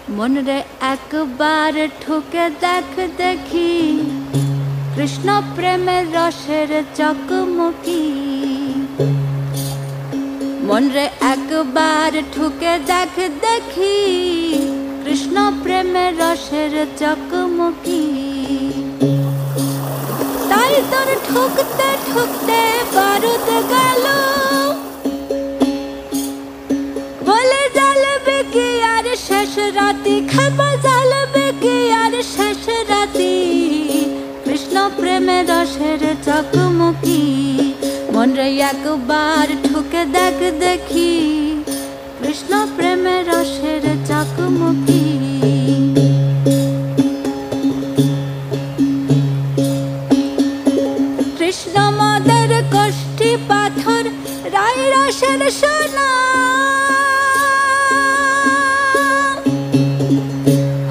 मन रे एक बार ठुके देख देखी कृष्ण प्रेम रसेर चकमकी। मन रे एक बार ठुके देख देखी कृष्ण प्रेम रसेर चकमकी। ताई तोर ठुकते ठुकते बारूद गেল बोले জ্বালবে কি আর শেষ রাতি খাবা জ্বালবে কি আর শেষ রাতি কৃষ্ণ প্রেমে রসের চকমকি। মন রে একবার ঠুকে দেখ দেখি কৃষ্ণ প্রেমে রসের চকমকি। কৃষ্ণ মদের কষ্টি পাথর রায় রসের সোনা।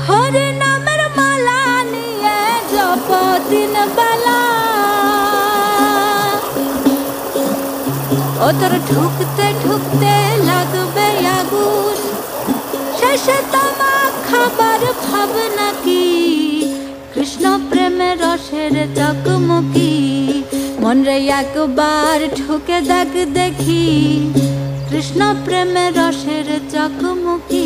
হরে নামের মালা নিয়ে জপ দিন বেলা। ও তোর ঢুকতে ঢুকতে লাগবে আগুন শেষে তামাক খাবার ভাবনা কি কৃষ্ণ প্রেমে রসের চকমকি। মন রে একবার ঠুকে দেখ দেখি কৃষ্ণ প্রেমে রসের চকমকি।